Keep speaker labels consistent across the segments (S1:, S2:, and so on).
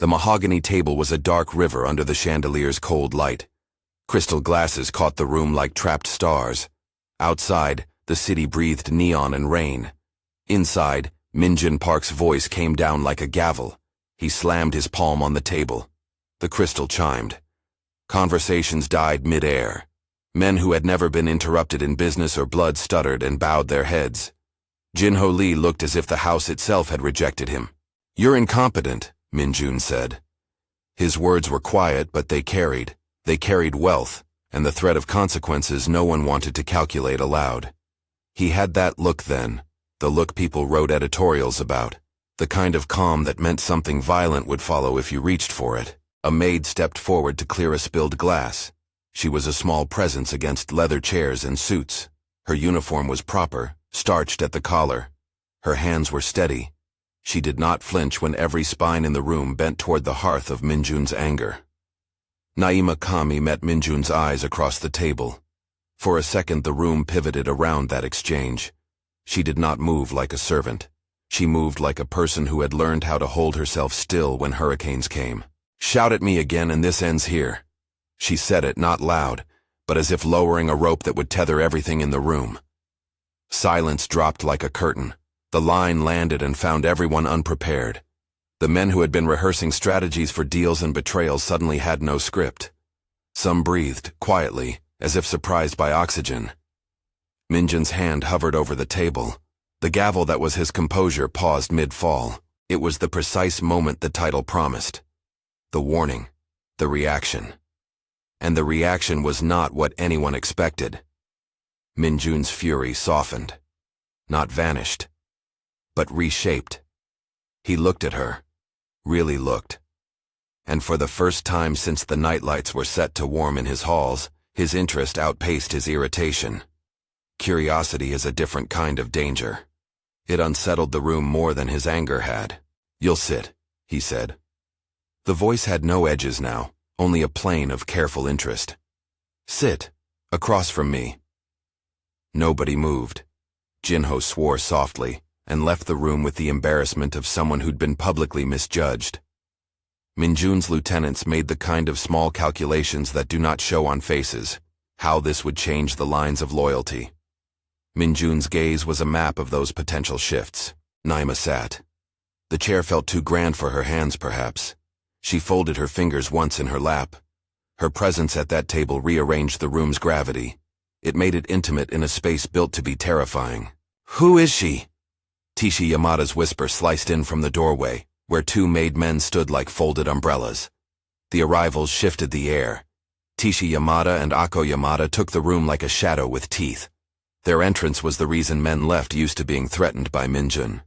S1: The mahogany table was a dark river under the chandelier's cold light. Crystal glasses caught the room like trapped stars. Outside, the city breathed neon and rain. Inside, Minjun Park's voice came down like a gavel. He slammed his palm on the table. The crystal chimed. Conversations died mid-air. Men who had never been interrupted in business or blood stuttered and bowed their heads. Jinho Lee looked as if the house itself had rejected him. "You're incompetent," Minjun said. His words were quiet, but they carried. They carried wealth, and the threat of consequences no one wanted to calculate aloud. He had that look then, the look people wrote editorials about, the kind of calm that meant something violent would follow if you reached for it. A maid stepped forward to clear a spilled glass. She was a small presence against leather chairs and suits. Her uniform was proper, starched at the collar. Her hands were steady. She did not flinch when every spine in the room bent toward the hearth of Minjun's anger. Naima Kami met Minjun's eyes across the table. For a second the room pivoted around that exchange. She did not move like a servant. She moved like a person who had learned how to hold herself still when hurricanes came. "Shout at me again and this ends here." She said it not loud, but as if lowering a rope that would tether everything in the room. Silence dropped like a curtain. The line landed and found everyone unprepared. The men who had been rehearsing strategies for deals and betrayals suddenly had no script. Some breathed, quietly, as if surprised by oxygen. Minjun's hand hovered over the table. The gavel that was his composure paused mid-fall. It was the precise moment the title promised. The warning. The reaction. And the reaction was not what anyone expected. Minjun's fury softened. Not vanished, but reshaped. He looked at her. Really looked. And for the first time since the nightlights were set to warm in his halls, his interest outpaced his irritation. Curiosity is a different kind of danger. It unsettled the room more than his anger had. "You'll sit," he said. The voice had no edges now, only a plane of careful interest. "Sit, across from me." Nobody moved. Jinho swore softly and left the room with the embarrassment of someone who'd been publicly misjudged. Minjun's lieutenants made the kind of small calculations that do not show on faces, how this would change the lines of loyalty. Minjun's gaze was a map of those potential shifts. Naima sat. The chair felt too grand for her hands, perhaps. She folded her fingers once in her lap. Her presence at that table rearranged the room's gravity. It made it intimate in a space built to be terrifying. "Who is she?" Tishi Yamada's whisper sliced in from the doorway, where two Maid men stood like folded umbrellas. The arrivals shifted the air. Tishi Yamada and Ako Yamada took the room like a shadow with teeth. Their entrance was the reason men left used to being threatened by Minjun.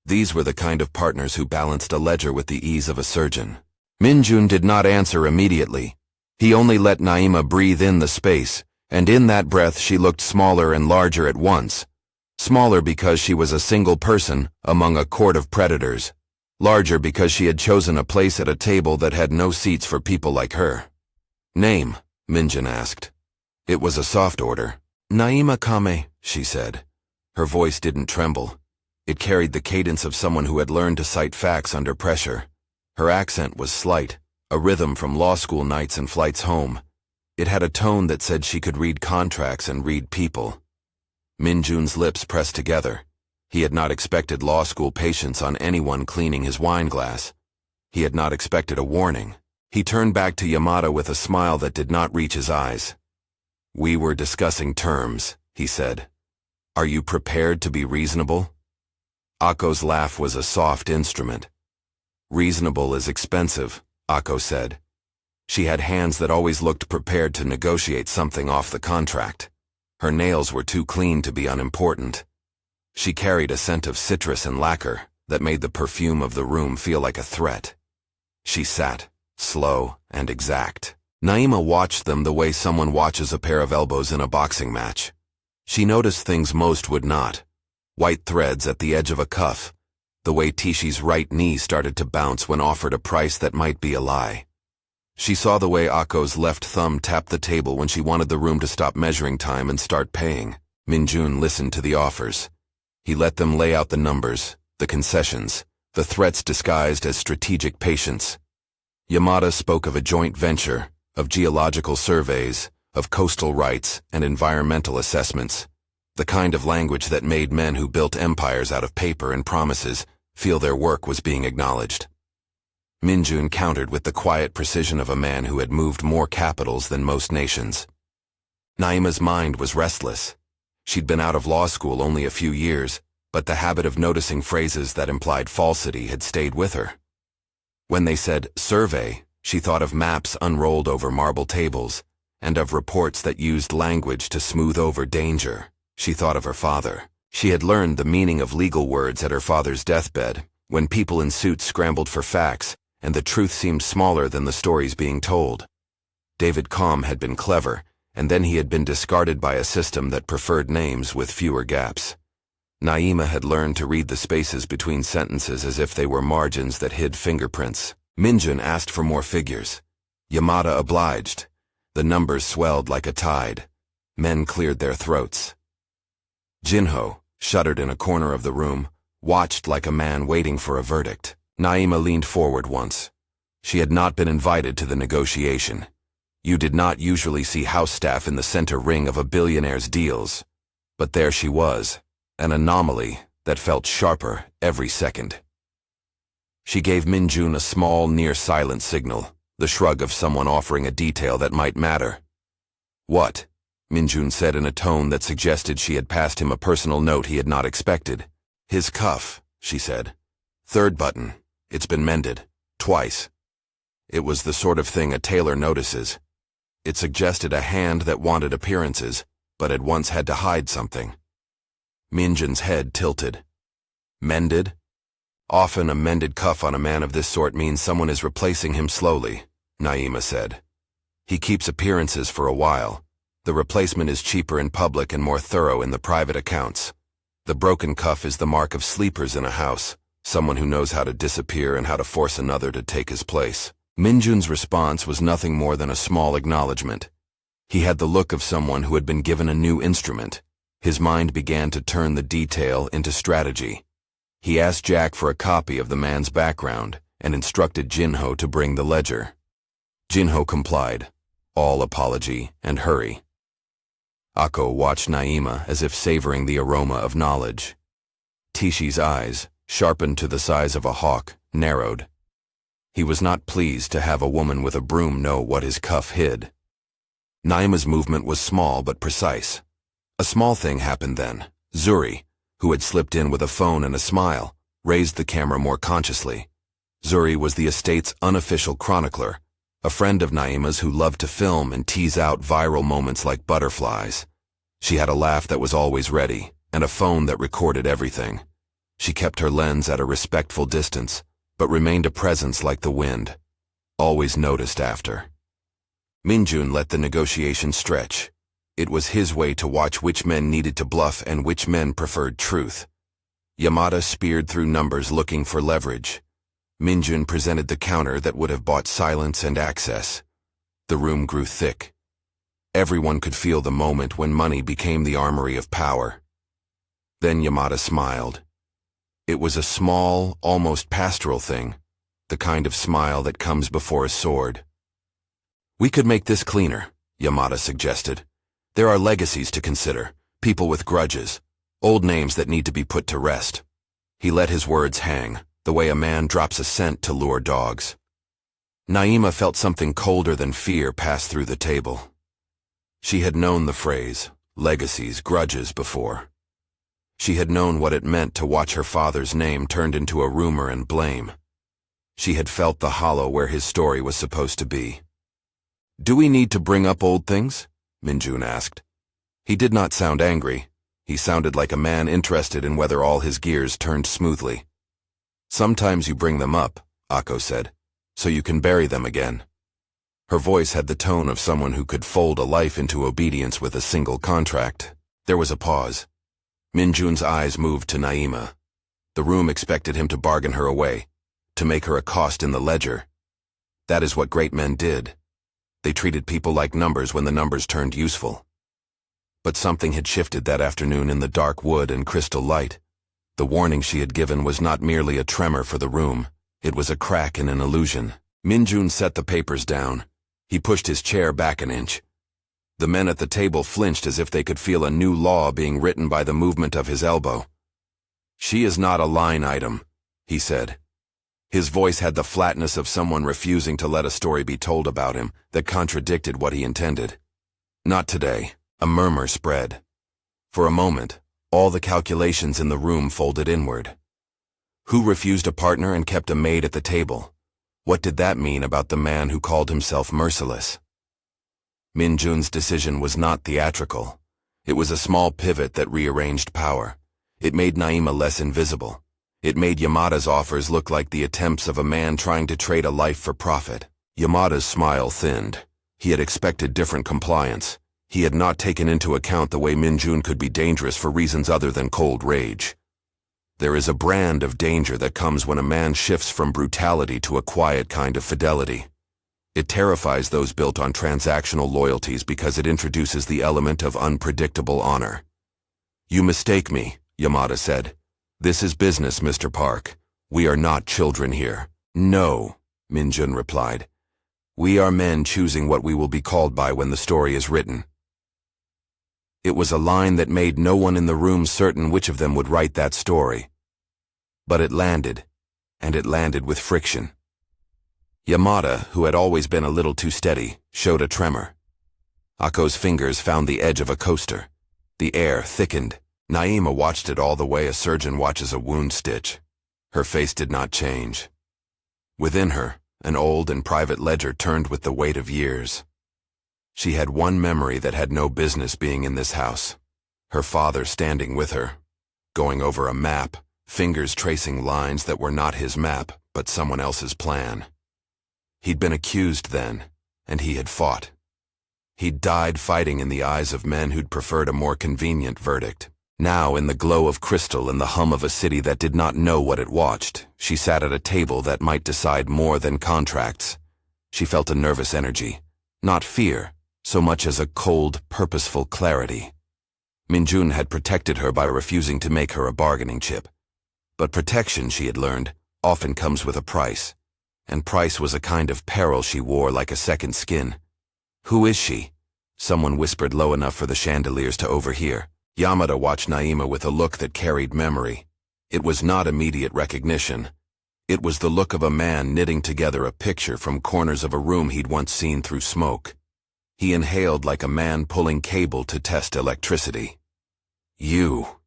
S1: These were the kind of partners who balanced a ledger with the ease of a surgeon. Minjun did not answer immediately. He only let Naima breathe in the space, and in that breath she looked smaller and larger at once. Smaller because she was a single person among a court of predators. Larger because she had chosen a place at a table that had no seats for people like her. "Name?" Minjun asked. It was a soft order. "Naima Kame," she said. Her voice didn't tremble. It carried the cadence of someone who had learned to cite facts under pressure. Her accent was slight, a rhythm from law school nights and flights home. It had a tone that said she could read contracts and read people. Minjun's lips pressed together. He had not expected law school patience on anyone cleaning his wine glass. He had not expected a warning. He turned back to Yamada with a smile that did not reach his eyes. "We were discussing terms," he said. "Are you prepared to be reasonable?" Ako's laugh was a soft instrument. "Reasonable is expensive," Ako said. She had hands that always looked prepared to negotiate something off the contract. Her nails were too clean to be unimportant. She carried a scent of citrus and lacquer that made the perfume of the room feel like a threat. She sat, slow and exact. Naima watched them the way someone watches a pair of elbows in a boxing match. She noticed things most would not. White threads at the edge of a cuff, the way Tishi's right knee started to bounce when offered a price that might be a lie. She saw the way Ako's left thumb tapped the table when she wanted the room to stop measuring time and start paying. Minjun listened to the offers. He let them lay out the numbers, the concessions, the threats disguised as strategic patience. Yamada spoke of a joint venture, of geological surveys, of coastal rights and environmental assessments, the kind of language that made men who built empires out of paper and promises feel their work was being acknowledged. Minjun countered with the quiet precision of a man who had moved more capitals than most nations. Naima's mind was restless. She'd been out of law school only a few years, but the habit of noticing phrases that implied falsity had stayed with her. When they said survey, she thought of maps unrolled over marble tables, and of reports that used language to smooth over danger. She thought of her father. She had learned the meaning of legal words at her father's deathbed, when people in suits scrambled for facts, and the truth seemed smaller than the stories being told. David Combe had been clever, and then he had been discarded by a system that preferred names with fewer gaps. Naima had learned to read the spaces between sentences as if they were margins that hid fingerprints. Minjun asked for more figures. Yamada obliged. The numbers swelled like a tide. Men cleared their throats. Jinho, shuttered in a corner of the room, watched like a man waiting for a verdict. Naima leaned forward once. She had not been invited to the negotiation. You did not usually see house staff in the center ring of a billionaire's deals. But there she was, an anomaly that felt sharper every second. She gave Minjun a small, near-silent signal, the shrug of someone offering a detail that might matter. "What?" Minjun said in a tone that suggested she had passed him a personal note he had not expected. "His cuff," she said. "Third button. It's been mended. Twice." It was the sort of thing a tailor notices. It suggested a hand that wanted appearances, but had once had to hide something. Minjun's head tilted. "Mended?" "Often a mended cuff on a man of this sort means someone is replacing him slowly," Naima said. "He keeps appearances for a while. The replacement is cheaper in public and more thorough in the private accounts. The broken cuff is the mark of sleepers in a house, someone who knows how to disappear and how to force another to take his place." Minjun's response was nothing more than a small acknowledgement. He had the look of someone who had been given a new instrument. His mind began to turn the detail into strategy. He asked Jack for a copy of the man's background and instructed Jinho to bring the ledger. Jinho complied, all apology and hurry. Akko watched Naima as if savoring the aroma of knowledge. Tishi's eyes, sharpened to the size of a hawk, narrowed. He was not pleased to have a woman with a broom know what his cuff hid. Naima's movement was small but precise. A small thing happened then. Zuri, who had slipped in with a phone and a smile, raised the camera more consciously. Zuri was the estate's unofficial chronicler, a friend of Naima's who loved to film and tease out viral moments like butterflies. She had a laugh that was always ready, and a phone that recorded everything. She kept her lens at a respectful distance, but remained a presence like the wind, always noticed after. Minjun let the negotiation stretch. It was his way to watch which men needed to bluff and which men preferred truth. Yamada speared through numbers looking for leverage. Minjun presented the counter that would have bought silence and access. The room grew thick. Everyone could feel the moment when money became the armory of power. Then Yamada smiled. It was a small, almost pastoral thing, the kind of smile that comes before a sword. "We could make this cleaner," Yamada suggested. "There are legacies to consider, people with grudges, old names that need to be put to rest." He let his words hang, the way a man drops a scent to lure dogs. Naima felt something colder than fear pass through the table. She had known the phrase, legacies, grudges, before. She had known what it meant to watch her father's name turned into a rumor and blame. She had felt the hollow where his story was supposed to be. "Do we need to bring up old things?" Minjun asked. He did not sound angry. He sounded like a man interested in whether all his gears turned smoothly. "Sometimes you bring them up," Akko said, "so you can bury them again." Her voice had the tone of someone who could fold a life into obedience with a single contract. There was a pause. Minjun's eyes moved to Naima. The room expected him to bargain her away, to make her a cost in the ledger. That is what great men did. They treated people like numbers when the numbers turned useful. But something had shifted that afternoon in the dark wood and crystal light. The warning she had given was not merely a tremor for the room. It was a crack in an illusion. Minjun set the papers down. He pushed his chair back an inch. The men at the table flinched as if they could feel a new law being written by the movement of his elbow. "She is not a line item," he said. His voice had the flatness of someone refusing to let a story be told about him that contradicted what he intended. "Not today." A murmur spread. For a moment, all the calculations in the room folded inward. Who refused a partner and kept a maid at the table? What did that mean about the man who called himself merciless? Minjun's decision was not theatrical. It was a small pivot that rearranged power. It made Naima less invisible. It made Yamada's offers look like the attempts of a man trying to trade a life for profit. Yamada's smile thinned. He had expected different compliance. He had not taken into account the way Minjun could be dangerous for reasons other than cold rage. There is a brand of danger that comes when a man shifts from brutality to a quiet kind of fidelity. It terrifies those built on transactional loyalties because it introduces the element of unpredictable honor. "You mistake me," Yamada said. "This is business, Mr. Park. We are not children here." "No," Minjun replied. "We are men choosing what we will be called by when the story is written." It was a line that made no one in the room certain which of them would write that story. But it landed, and it landed with friction. Yamada, who had always been a little too steady, showed a tremor. Ako's fingers found the edge of a coaster. The air thickened. Naima watched it all the way a surgeon watches a wound stitch. Her face did not change. Within her, an old and private ledger turned with the weight of years. She had one memory that had no business being in this house. Her father standing with her, going over a map, fingers tracing lines that were not his map, but someone else's plan. He'd been accused then, and he had fought. He'd died fighting in the eyes of men who'd preferred a more convenient verdict. Now, in the glow of crystal and the hum of a city that did not know what it watched, she sat at a table that might decide more than contracts. She felt a nervous energy, not fear, so much as a cold, purposeful clarity. Minjun had protected her by refusing to make her a bargaining chip. But protection, she had learned, often comes with a price. And price was a kind of peril she wore like a second skin. "Who is she?" Someone whispered low enough for the chandeliers to overhear. Yamada watched Naima with a look that carried memory. It was not immediate recognition. It was the look of a man knitting together a picture from corners of a room he'd once seen through smoke. He inhaled like a man pulling cable to test electricity. "You,"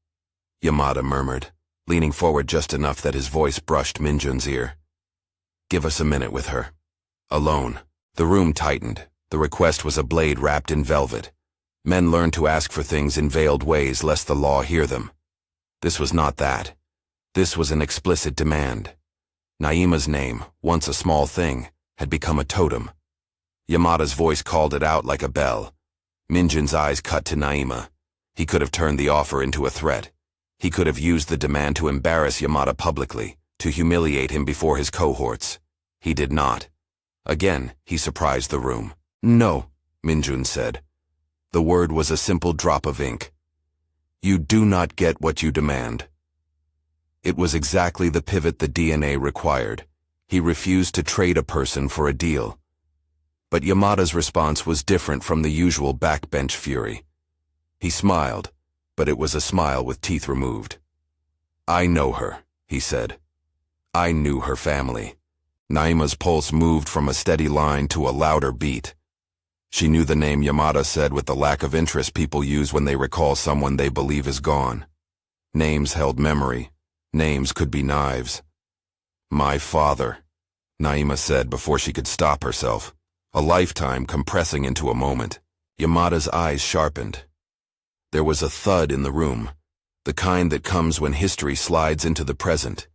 S1: Yamada murmured, leaning forward just enough that his voice brushed Minjun's ear. "Give us a minute with her. Alone." The room tightened. The request was a blade wrapped in velvet. Men learned to ask for things in veiled ways lest the law hear them. This was not that. This was an explicit demand. Naima's name, once a small thing, had become a totem. Yamada's voice called it out like a bell. Minjun's eyes cut to Naima. He could have turned the offer into a threat. He could have used the demand to embarrass Yamada publicly, to humiliate him before his cohorts. He did not. Again, he surprised the room. "No," Minjun said. The word was a simple drop of ink. "You do not get what you demand." It was exactly the pivot the DNA required. He refused to trade a person for a deal. But Yamada's response was different from the usual backbench fury. He smiled, but it was a smile with teeth removed. "I know her," he said. "I knew her family." Naima's pulse moved from a steady line to a louder beat. She knew the name Yamada said with the lack of interest people use when they recall someone they believe is gone. Names held memory. Names could be knives. "My father," Naima said before she could stop herself. A lifetime compressing into a moment. Yamada's eyes sharpened. There was a thud in the room, the kind that comes when history slides into the present.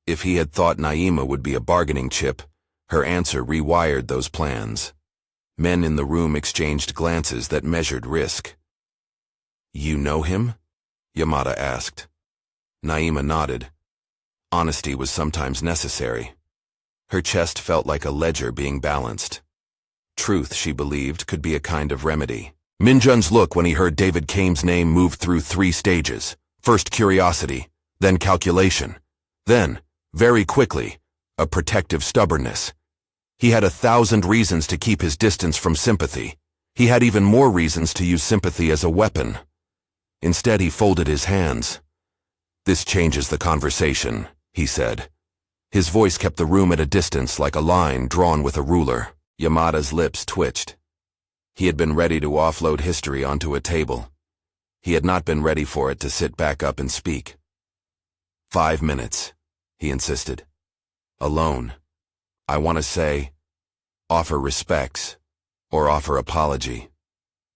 S1: If he had thought Naima would be a bargaining chip, her answer rewired those plans. Men in the room exchanged glances that measured risk. "You know him?" Yamada asked. Naima nodded. Honesty was sometimes necessary. Her chest felt like a ledger being balanced. Truth, she believed, could be a kind of remedy. Minjun's look when he heard David Kame's name moved through 3 stages. First curiosity, then calculation. Then, very quickly, a protective stubbornness. He had 1,000 reasons to keep his distance from sympathy. He had even more reasons to use sympathy as a weapon. Instead, he folded his hands. "This changes the conversation," he said. His voice kept the room at a distance like a line drawn with a ruler. Yamada's lips twitched. He had been ready to offload history onto a table. He had not been ready for it to sit back up and speak. 5 minutes, he insisted. Alone. I want to say, offer respects, or offer apology,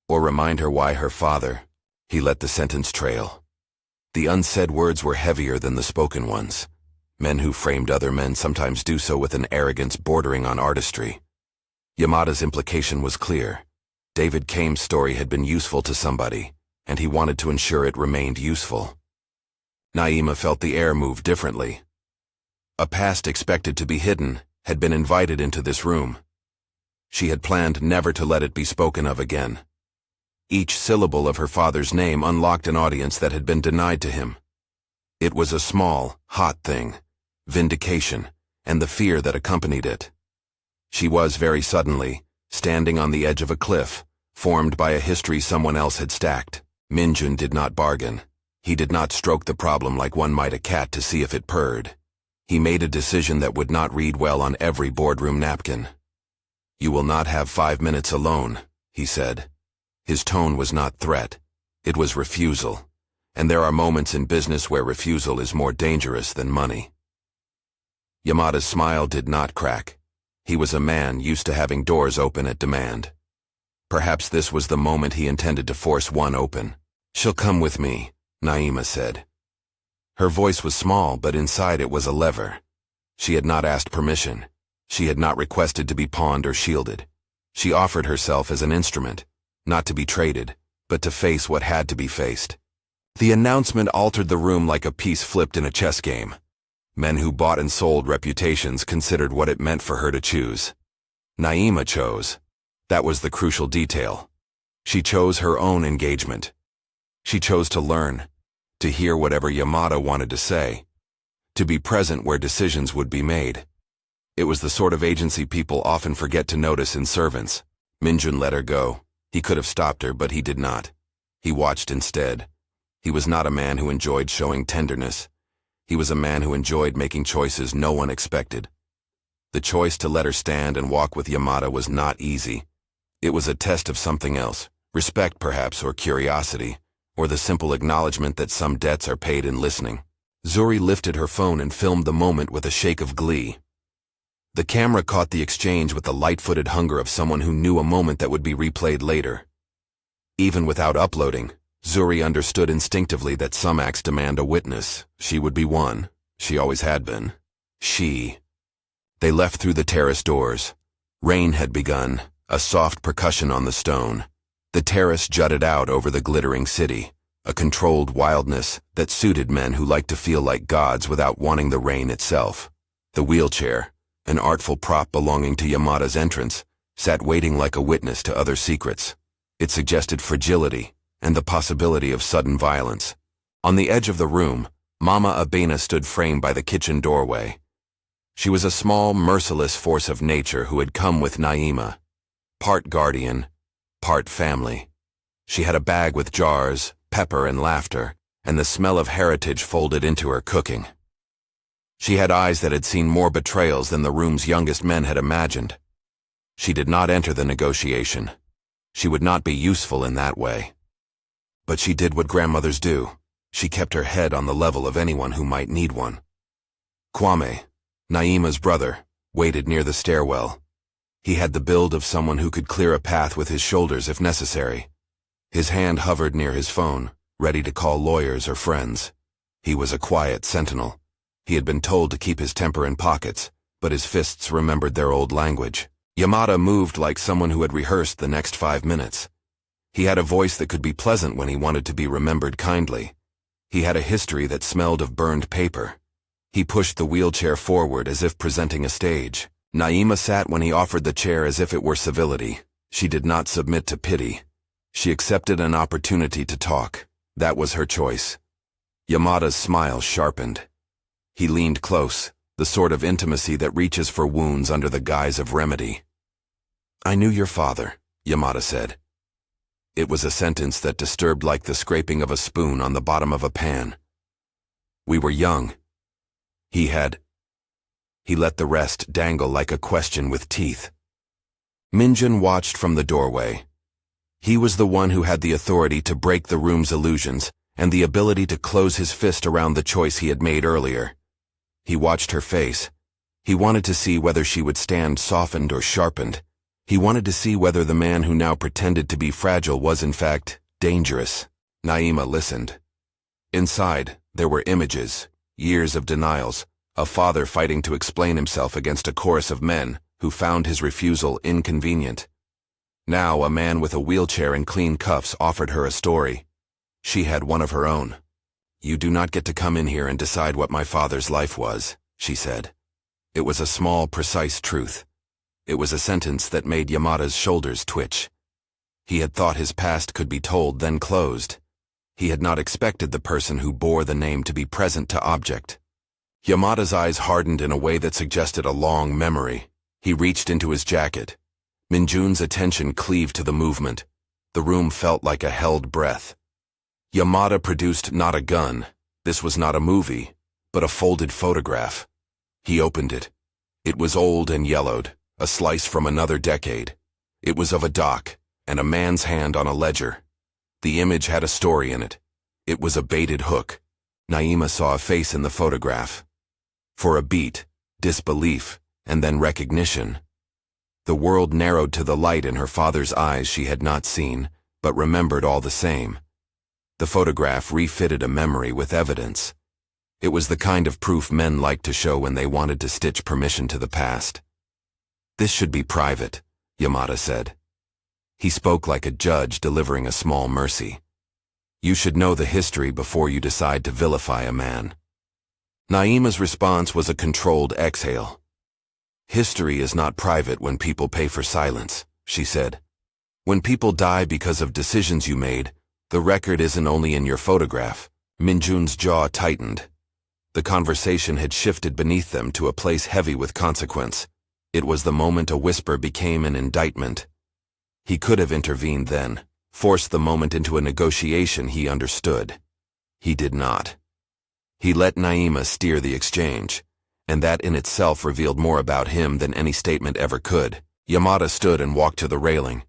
S1: or remind her why her father. He let the sentence trail. The unsaid words were heavier than the spoken ones. Men who framed other men sometimes do so with an arrogance bordering on artistry. Yamada's implication was clear. David Kame's story had been useful to somebody, and he wanted to ensure it remained useful. Naima felt the air move differently. A past expected to be hidden had been invited into this room. She had planned never to let it be spoken of again. Each syllable of her father's name unlocked an audience that had been denied to him. It was a small, hot thing, vindication, and the fear that accompanied it. She was very suddenly standing on the edge of a cliff, formed by a history someone else had stacked. Minjun did not bargain. He did not stroke the problem like one might a cat to see if it purred. He made a decision that would not read well on every boardroom napkin. "You will not have 5 minutes alone," he said. His tone was not threat. It was refusal. And there are moments in business where refusal is more dangerous than money. Yamada's smile did not crack. He was a man used to having doors open at demand. Perhaps this was the moment he intended to force one open. "She'll come with me," Naima said. Her voice was small, but inside it was a lever. She had not asked permission. She had not requested to be pawned or shielded. She offered herself as an instrument, not to be traded, but to face what had to be faced. The announcement altered the room like a piece flipped in a chess game. Men who bought and sold reputations considered what it meant for her to choose. Naima chose. That was the crucial detail. She chose her own engagement. She chose to learn, to hear whatever Yamada wanted to say, to be present where decisions would be made. It was the sort of agency people often forget to notice in servants. Minjun let her go. He could have stopped her, but he did not. He watched instead. He was not a man who enjoyed showing tenderness. He was a man who enjoyed making choices no one expected. The choice to let her stand and walk with Yamada was not easy. It was a test of something else, respect perhaps, or curiosity, or the simple acknowledgement that some debts are paid in listening. Zuri lifted her phone and filmed the moment with a shake of glee. The camera caught the exchange with the light-footed hunger of someone who knew a moment that would be replayed later. Even without uploading, Zuri understood instinctively that some acts demand a witness. She would be one. She always had been. They left through the terrace doors. Rain had begun, a soft percussion on the stone. The terrace jutted out over the glittering city, a controlled wildness that suited men who liked to feel like gods without wanting the rain itself. The wheelchair, an artful prop belonging to Yamada's entrance, sat waiting like a witness to other secrets. It suggested fragility and the possibility of sudden violence. On the edge of the room, Mama Abena stood framed by the kitchen doorway. She was a small, merciless force of nature who had come with Naima, part guardian, part family. She had a bag with jars, pepper, and laughter, and the smell of heritage folded into her cooking. She had eyes that had seen more betrayals than the room's youngest men had imagined. She did not enter the negotiation. She would not be useful in that way. But she did what grandmothers do. She kept her head on the level of anyone who might need one. Kwame, Naima's brother, waited near the stairwell. He had the build of someone who could clear a path with his shoulders if necessary. His hand hovered near his phone, ready to call lawyers or friends. He was a quiet sentinel. He had been told to keep his temper in pockets, but his fists remembered their old language. Yamada moved like someone who had rehearsed the next 5 minutes. He had a voice that could be pleasant when he wanted to be remembered kindly. He had a history that smelled of burned paper. He pushed the wheelchair forward as if presenting a stage. Naima sat when he offered the chair as if it were civility. She did not submit to pity. She accepted an opportunity to talk. That was her choice. Yamada's smile sharpened. He leaned close, the sort of intimacy that reaches for wounds under the guise of remedy. "I knew your father," Yamada said. It was a sentence that disturbed like the scraping of a spoon on the bottom of a pan. "We were young. He let the rest dangle like a question with teeth." Minjun watched from the doorway. He was the one who had the authority to break the room's illusions and the ability to close his fist around the choice he had made earlier. He watched her face. He wanted to see whether she would stand softened or sharpened. He wanted to see whether the man who now pretended to be fragile was in fact dangerous. Naima listened. Inside, there were images, years of denials, a father fighting to explain himself against a chorus of men who found his refusal inconvenient. Now a man with a wheelchair and clean cuffs offered her a story. She had one of her own. "You do not get to come in here and decide what my father's life was," she said. It was a small, precise truth. It was a sentence that made Yamada's shoulders twitch. He had thought his past could be told, then closed. He had not expected the person who bore the name to be present to object. Yamada's eyes hardened in a way that suggested a long memory. He reached into his jacket. Minjun's attention cleaved to the movement. The room felt like a held breath. Yamada produced not a gun. This was not a movie, but a folded photograph. He opened it. It was old and yellowed, a slice from another decade. It was of a dock, and a man's hand on a ledger. The image had a story in it. It was a baited hook. Naima saw a face in the photograph. For a beat, disbelief, and then recognition. The world narrowed to the light in her father's eyes she had not seen, but remembered all the same. The photograph refitted a memory with evidence. It was the kind of proof men liked to show when they wanted to stitch permission to the past. "This should be private," Yamada said. He spoke like a judge delivering a small mercy. "You should know the history before you decide to vilify a man." Naima's response was a controlled exhale. "History is not private when people pay for silence," she said. "When people die because of decisions you made, the record isn't only in your photograph." Minjun's jaw tightened. The conversation had shifted beneath them to a place heavy with consequence. It was the moment a whisper became an indictment. He could have intervened then, forced the moment into a negotiation he understood. He did not. He let Naima steer the exchange, and that in itself revealed more about him than any statement ever could. Yamada stood and walked to the railing.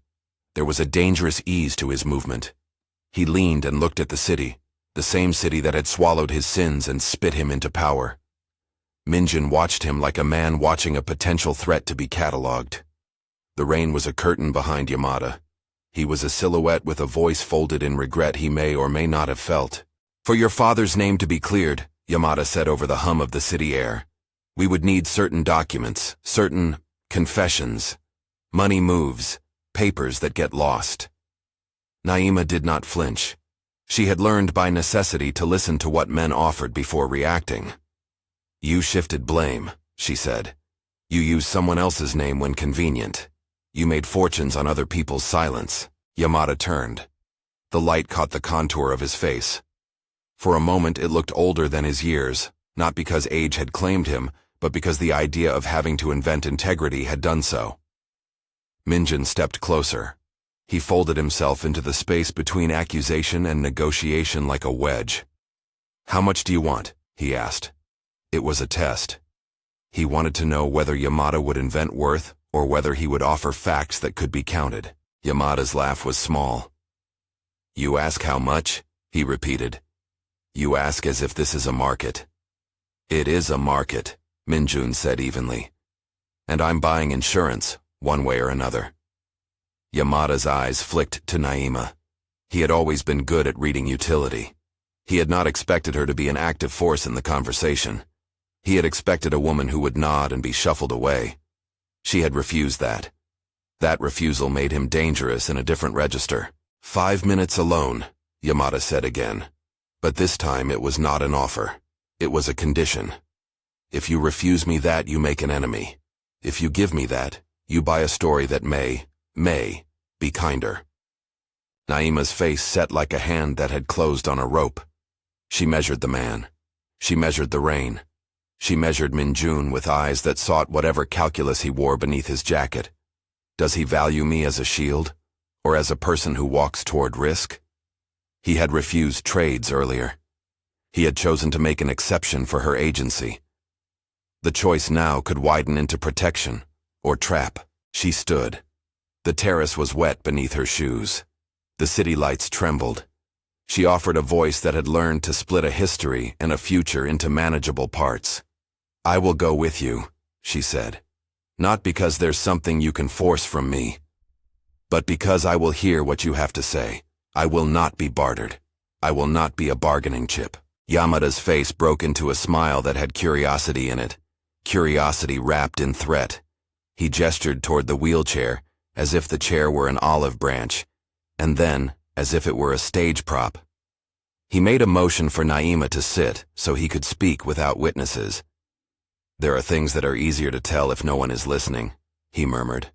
S1: There was a dangerous ease to his movement. He leaned and looked at the city, the same city that had swallowed his sins and spit him into power. Minjun watched him like a man watching a potential threat to be catalogued. The rain was a curtain behind Yamada. He was a silhouette with a voice folded in regret he may or may not have felt. "For your father's name to be cleared," Yamada said over the hum of the city air, "we would need certain documents, certain confessions, money moves, papers that get lost." Naima did not flinch. She had learned by necessity to listen to what men offered before reacting. "You shifted blame," she said. "You used someone else's name when convenient. You made fortunes on other people's silence." Yamada turned. The light caught the contour of his face. For a moment it looked older than his years, not because age had claimed him, but because the idea of having to invent integrity had done so. Minjun stepped closer. He folded himself into the space between accusation and negotiation like a wedge. "How much do you want?" he asked. It was a test. He wanted to know whether Yamada would invent worth or whether he would offer facts that could be counted. Yamada's laugh was small. "You ask how much?" he repeated. "You ask as if this is a market." "It is a market," Minjun said evenly. "And I'm buying insurance, one way or another." Yamada's eyes flicked to Naima. He had always been good at reading utility. He had not expected her to be an active force in the conversation. He had expected a woman who would nod and be shuffled away. She had refused that. That refusal made him dangerous in a different register. "5 minutes alone," Yamada said again. But this time it was not an offer. It was a condition. "If you refuse me that, you make an enemy. If you give me that, you buy a story that may be kinder." Naima's face set like a hand that had closed on a rope. She measured the man. She measured the rain. She measured Minjun with eyes that sought whatever calculus he wore beneath his jacket. Does he value me as a shield, or as a person who walks toward risk? He had refused trades earlier. He had chosen to make an exception for her agency. The choice now could widen into protection, or trap. She stood. The terrace was wet beneath her shoes. The city lights trembled. She offered a voice that had learned to split a history and a future into manageable parts. I will go with you, she said. Not because there's something you can force from me, but because I will hear what you have to say. I will not be bartered. I will not be a bargaining chip. Yamada's face broke into a smile that had curiosity in it, curiosity wrapped in threat. He gestured toward the wheelchair, as if the chair were an olive branch, and then, as if it were a stage prop. He made a motion for Naima to sit so he could speak without witnesses. There are things that are easier to tell if no one is listening, he murmured.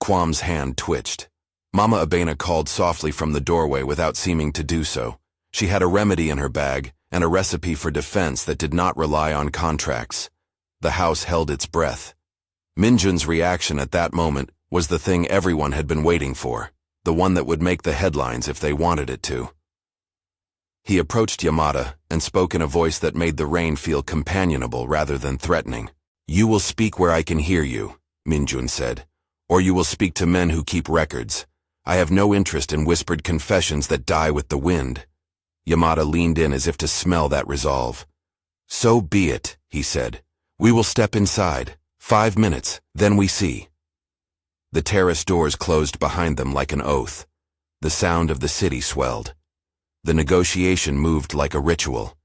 S1: Kwam's hand twitched. Mama Abena called softly from the doorway without seeming to do so. She had a remedy in her bag and a recipe for defense that did not rely on contracts. The house held its breath. Minjun's reaction at that moment was the thing everyone had been waiting for, the one that would make the headlines if they wanted it to. He approached Yamada and spoke in a voice that made the rain feel companionable rather than threatening. You will speak where I can hear you, Minjun said, or you will speak to men who keep records. I have no interest in whispered confessions that die with the wind. Yamada leaned in as if to smell that resolve. So be it, he said. We will step inside. 5 minutes, then we see. The terrace doors closed behind them like an oath. The sound of the city swelled. The negotiation moved like a ritual.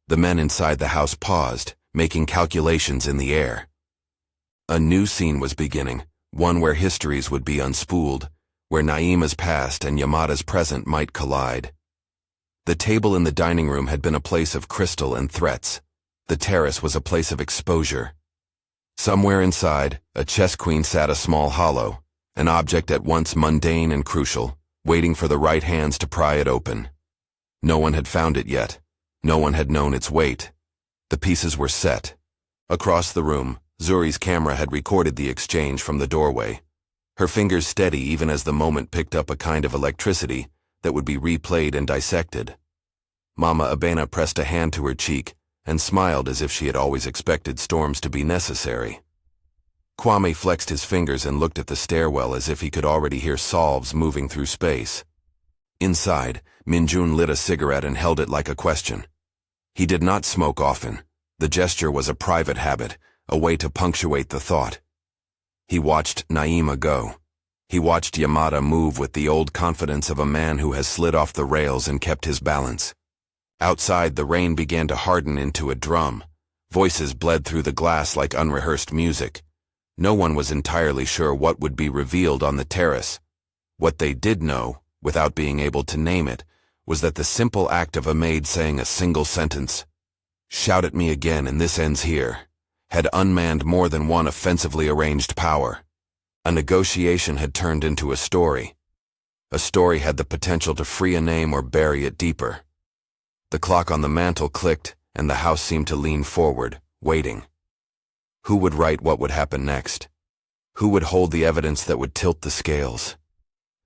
S1: The men inside the house paused, making calculations in the air. A new scene was beginning, one where histories would be unspooled, where Naima's past and Yamada's present might collide. The table in the dining room had been a place of crystal and threats. The terrace was a place of exposure. Somewhere inside, a chess queen sat a small hollow, an object at once mundane and crucial, waiting for the right hands to pry it open. No one had found it yet. No one had known its weight. The pieces were set. Across the room, Zuri's camera had recorded the exchange from the doorway. Her fingers steady even as the moment picked up a kind of electricity that would be replayed and dissected. Mama Abena pressed a hand to her cheek and smiled as if she had always expected storms to be necessary. Kwame flexed his fingers and looked at the stairwell as if he could already hear solves moving through space. Inside, Minjun lit a cigarette and held it like a question. He did not smoke often. The gesture was a private habit, a way to punctuate the thought. He watched Naima go. He watched Yamada move with the old confidence of a man who has slid off the rails and kept his balance. Outside, the rain began to harden into a drum. Voices bled through the glass like unrehearsed music. No one was entirely sure what would be revealed on the terrace. What they did know, without being able to name it, was that the simple act of a maid saying a single sentence, "Shout at me again and this ends here," had unmanned more than one offensively arranged power. A negotiation had turned into a story. A story had the potential to free a name or bury it deeper. The clock on the mantel clicked, and the house seemed to lean forward, waiting. Who would write what would happen next? Who would hold the evidence that would tilt the scales?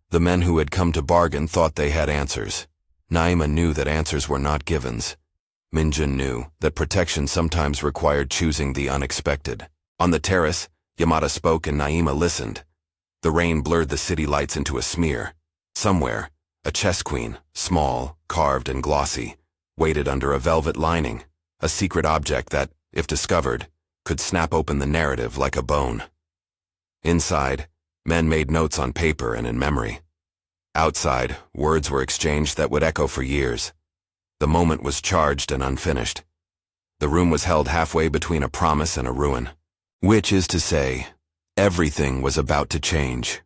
S1: The men who had come to bargain thought they had answers. Naima knew that answers were not givens. Minjun knew that protection sometimes required choosing the unexpected. On the terrace, Yamada spoke and Naima listened. The rain blurred the city lights into a smear. Somewhere, a chess queen, small, carved and glossy, waited under a velvet lining, a secret object that, if discovered, could snap open the narrative like a bone. Inside, men made notes on paper and in memory. Outside, words were exchanged that would echo for years. The moment was charged and unfinished. The room was held halfway between a promise and a ruin. Which is to say, everything was about to change.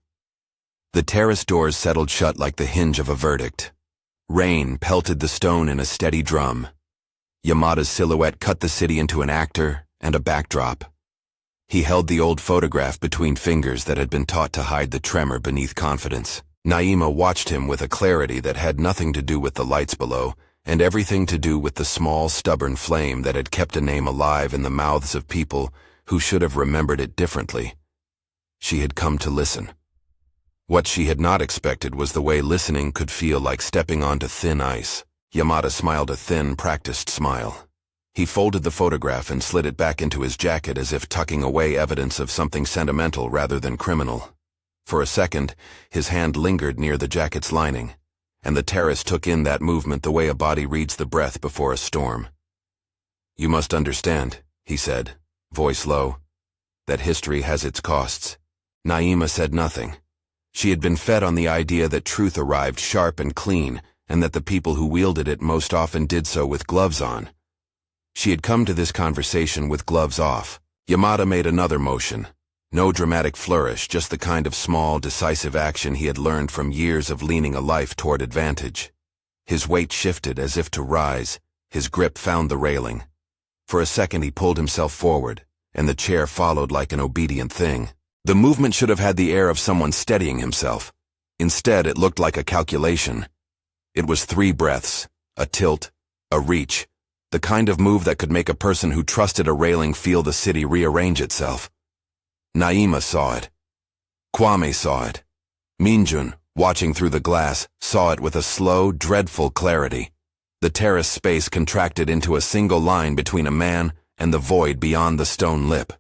S1: The terrace doors settled shut like the hinge of a verdict. Rain pelted the stone in a steady drum. Yamada's silhouette cut the city into an actor and a backdrop. He held the old photograph between fingers that had been taught to hide the tremor beneath confidence. Naima watched him with a clarity that had nothing to do with the lights below, and everything to do with the small, stubborn flame that had kept a name alive in the mouths of people who should have remembered it differently. She had come to listen. What she had not expected was the way listening could feel like stepping onto thin ice. Yamada smiled a thin, practiced smile. He folded the photograph and slid it back into his jacket as if tucking away evidence of something sentimental rather than criminal. For a second, his hand lingered near the jacket's lining, and the terrace took in that movement the way a body reads the breath before a storm. "You must understand," he said, voice low, "that history has its costs." Naima said nothing. She had been fed on the idea that truth arrived sharp and clean, and that the people who wielded it most often did so with gloves on. She had come to this conversation with gloves off. Yamada made another motion. No dramatic flourish, just the kind of small, decisive action he had learned from years of leaning a life toward advantage. His weight shifted as if to rise. His grip found the railing. For a second he pulled himself forward, and the chair followed like an obedient thing. The movement should have had the air of someone steadying himself. Instead, it looked like a calculation. It was 3 breaths, a tilt, a reach, the kind of move that could make a person who trusted a railing feel the city rearrange itself. Naima saw it. Kwame saw it. Minjun, watching through the glass, saw it with a slow, dreadful clarity. The terrace space contracted into a single line between a man and the void beyond the stone lip.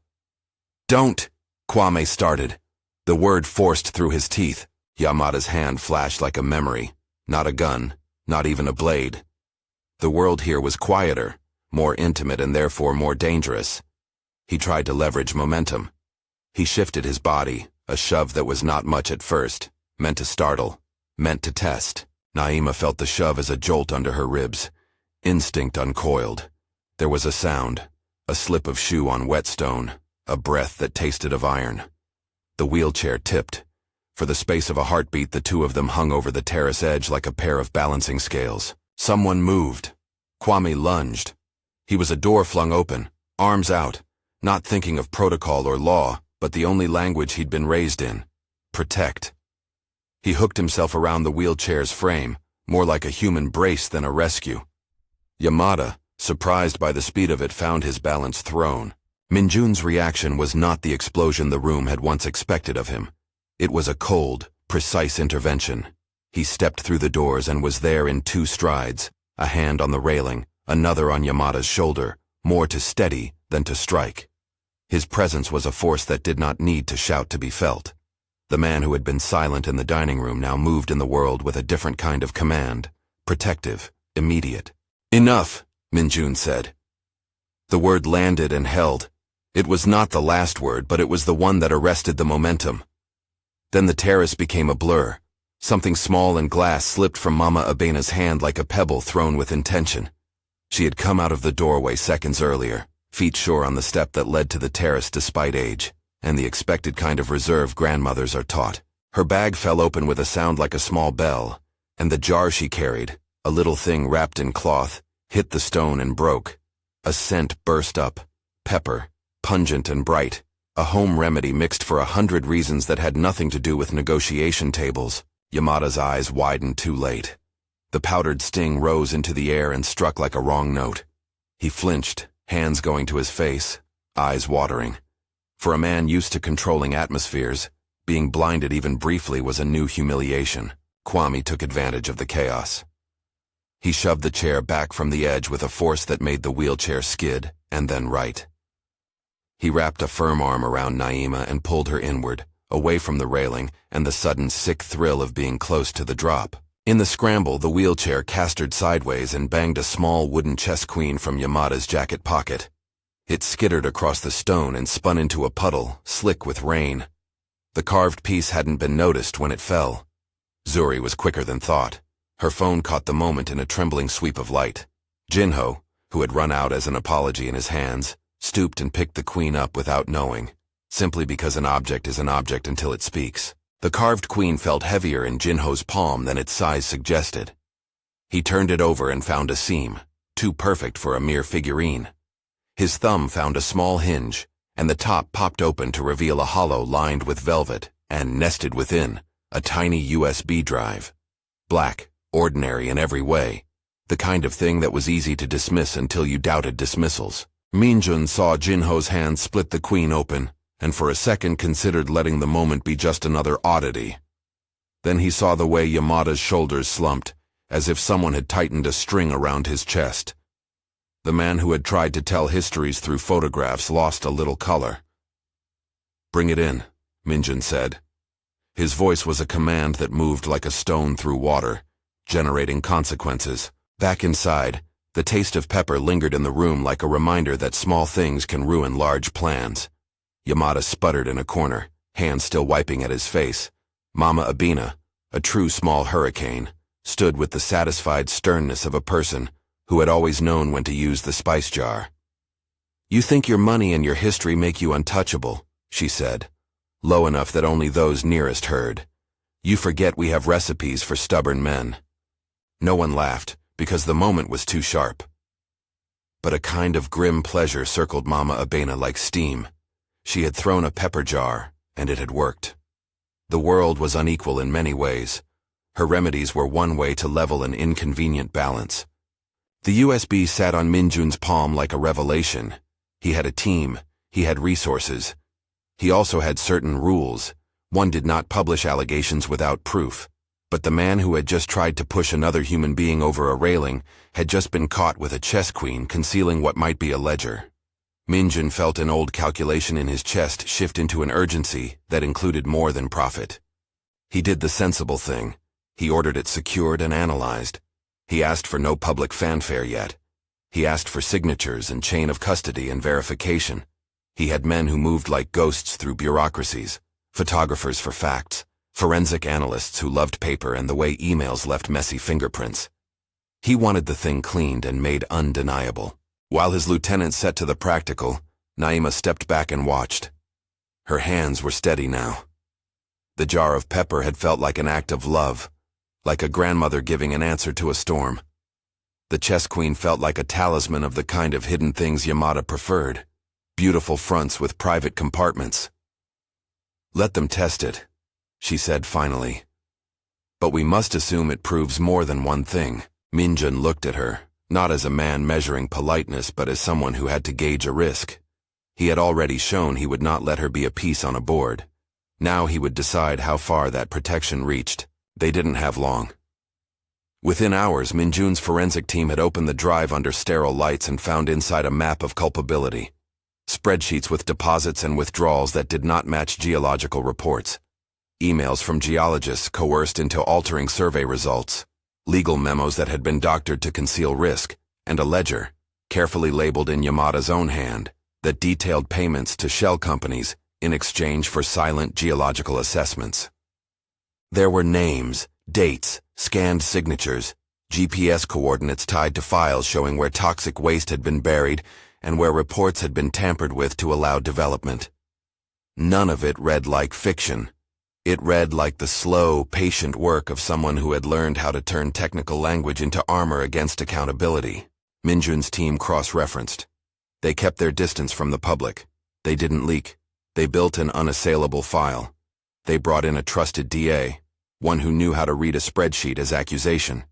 S1: "Don't!" Kwame started, the word forced through his teeth. Yamada's hand flashed like a memory, not a gun, not even a blade. The world here was quieter, more intimate and therefore more dangerous. He tried to leverage momentum. He shifted his body, a shove that was not much at first, meant to startle, meant to test. Naima felt the shove as a jolt under her ribs. Instinct uncoiled. There was a sound, a slip of shoe on wet stone, a breath that tasted of iron. The wheelchair tipped. For the space of a heartbeat, the two of them hung over the terrace edge like a pair of balancing scales. Someone moved. Kwame lunged. He was a door flung open, arms out, not thinking of protocol or law, but the only language he'd been raised in: protect. He hooked himself around the wheelchair's frame, more like a human brace than a rescue. Yamada, surprised by the speed of it, found his balance thrown. Minjun's reaction was not the explosion the room had once expected of him. It was a cold, precise intervention. He stepped through the doors and was there in 2 strides, a hand on the railing, another on Yamada's shoulder, more to steady than to strike. His presence was a force that did not need to shout to be felt. The man who had been silent in the dining room now moved in the world with a different kind of command, protective, immediate. "Enough," Minjun said. The word landed and held. It was not the last word, but it was the one that arrested the momentum. Then the terrace became a blur. Something small and glass slipped from Mama Abena's hand like a pebble thrown with intention. She had come out of the doorway seconds earlier, feet sure on the step that led to the terrace despite age, and the expected kind of reserve grandmothers are taught. Her bag fell open with a sound like a small bell, and the jar she carried, a little thing wrapped in cloth, hit the stone and broke. A scent burst up, pepper, pungent and bright, a home remedy mixed for 100 reasons that had nothing to do with negotiation tables. Yamada's eyes widened too late. The powdered sting rose into the air and struck like a wrong note. He flinched, hands going to his face, eyes watering. For a man used to controlling atmospheres, being blinded even briefly was a new humiliation. Kwame took advantage of the chaos. He shoved the chair back from the edge with a force that made the wheelchair skid, and then right. He wrapped a firm arm around Naima and pulled her inward, away from the railing and the sudden sick thrill of being close to the drop. In the scramble, the wheelchair castered sideways and banged a small wooden chess queen from Yamada's jacket pocket. It skittered across the stone and spun into a puddle, slick with rain. The carved piece hadn't been noticed when it fell. Zuri was quicker than thought. Her phone caught the moment in a trembling sweep of light. Jinho, who had run out as an apology in his hands, stooped and picked the queen up without knowing, simply because an object is an object until it speaks. The carved queen felt heavier in Jinho's palm than its size suggested. He turned it over and found a seam, too perfect for a mere figurine. His thumb found a small hinge, and the top popped open to reveal a hollow lined with velvet, and nested within, a tiny USB drive. Black, ordinary in every way, The kind of thing that was easy to dismiss until you doubted dismissals. Minjun saw Jinho's hand split the queen open, and for a second considered letting the moment be just another oddity. Then he saw the way Yamada's shoulders slumped, as if someone had tightened a string around his chest. The man who had tried to tell histories through photographs lost a little color. "Bring it in," Minjun said. His voice was a command that moved like a stone through water, generating consequences. Back inside, the taste of pepper lingered in the room like a reminder that small things can ruin large plans. Yamada sputtered in a corner, hands still wiping at his face. Mama Abina, a true small hurricane, stood with the satisfied sternness of a person who had always known when to use the spice jar. "You think your money and your history make you untouchable," she said, low enough that only those nearest heard. "You forget we have recipes for stubborn men." No one laughed, because the moment was too sharp. But a kind of grim pleasure circled Mama Abena like steam. She had thrown a pepper jar, and it had worked. The world was unequal in many ways. Her remedies were one way to level an inconvenient balance. The USB sat on Minjun's palm like a revelation. He had a team, he had resources. He also had certain rules. One did not publish allegations without proof. But the man who had just tried to push another human being over a railing had just been caught with a chess queen concealing what might be a ledger. Minjun felt an old calculation in his chest shift into an urgency that included more than profit. He did the sensible thing. He ordered it secured and analyzed. He asked for no public fanfare yet. He asked for signatures and chain of custody and verification. He had men who moved like ghosts through bureaucracies, photographers for facts, forensic analysts who loved paper and the way emails left messy fingerprints. He wanted the thing cleaned and made undeniable. While his lieutenant set to the practical, Naima stepped back and watched. Her hands were steady now. The jar of pepper had felt like an act of love, like a grandmother giving an answer to a storm. The chess queen felt like a talisman of the kind of hidden things Yamada preferred. Beautiful fronts with private compartments. "Let them test it," she said finally. "But we must assume it proves more than one thing." Minjun looked at her, not as a man measuring politeness but as someone who had to gauge a risk. He had already shown he would not let her be a piece on a board. Now he would decide how far that protection reached. They didn't have long. Within hours, Minjun's forensic team had opened the drive under sterile lights and found inside a map of culpability. Spreadsheets with deposits and withdrawals that did not match geological reports. Emails from geologists coerced into altering survey results. Legal memos that had been doctored to conceal risk. And a ledger, carefully labeled in Yamada's own hand, that detailed payments to shell companies in exchange for silent geological assessments. There were names, dates, scanned signatures, GPS coordinates tied to files showing where toxic waste had been buried and where reports had been tampered with to allow development. None of it read like fiction. It read like the slow, patient work of someone who had learned how to turn technical language into armor against accountability. Minjun's team cross-referenced. They kept their distance from the public. They didn't leak. They built an unassailable file. They brought in a trusted DA, one who knew how to read a spreadsheet as accusation.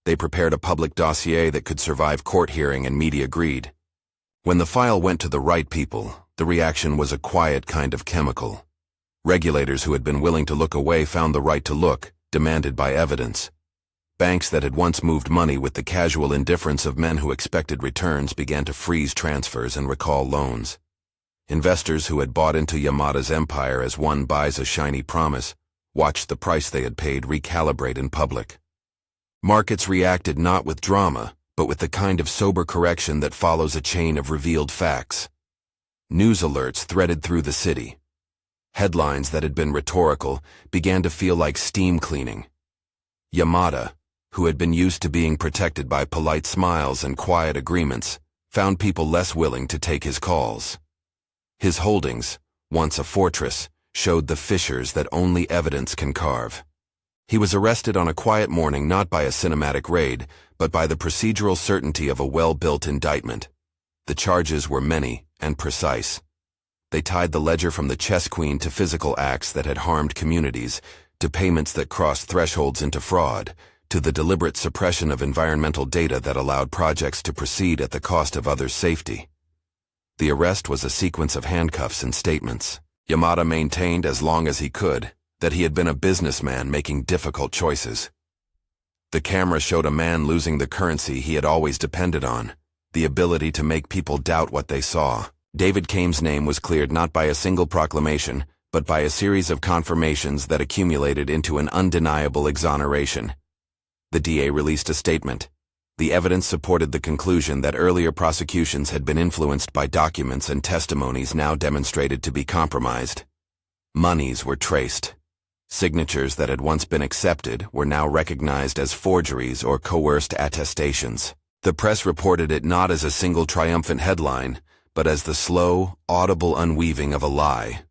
S1: They prepared a public dossier that could survive court hearing and media greed. When the file went to the right people, the reaction was a quiet kind of chemical. Regulators who had been willing to look away found the right to look, demanded by evidence. Banks that had once moved money with the casual indifference of men who expected returns began to freeze transfers and recall loans. Investors who had bought into Yamada's empire as one buys a shiny promise watched the price they had paid recalibrate in public. Markets reacted not with drama, but with the kind of sober correction that follows a chain of revealed facts. News alerts threaded through the city. Headlines that had been rhetorical began to feel like steam cleaning. Yamada, who had been used to being protected by polite smiles and quiet agreements, found people less willing to take his calls. His holdings, once a fortress, showed the fissures that only evidence can carve. He was arrested on a quiet morning not by a cinematic raid, but by the procedural certainty of a well-built indictment. The charges were many and precise. They tied the ledger from the chess queen to physical acts that had harmed communities, to payments that crossed thresholds into fraud, to the deliberate suppression of environmental data that allowed projects to proceed at the cost of others' safety. The arrest was a sequence of handcuffs and statements. Yamada maintained as long as he could that he had been a businessman making difficult choices. The camera showed a man losing the currency he had always depended on, the ability to make people doubt what they saw. David Kame's name was cleared not by a single proclamation, but by a series of confirmations that accumulated into an undeniable exoneration. The DA released a statement. The evidence supported the conclusion that earlier prosecutions had been influenced by documents and testimonies now demonstrated to be compromised. Monies were traced. Signatures that had once been accepted were now recognized as forgeries or coerced attestations. The press reported it not as a single triumphant headline, but as the slow, audible unweaving of a lie.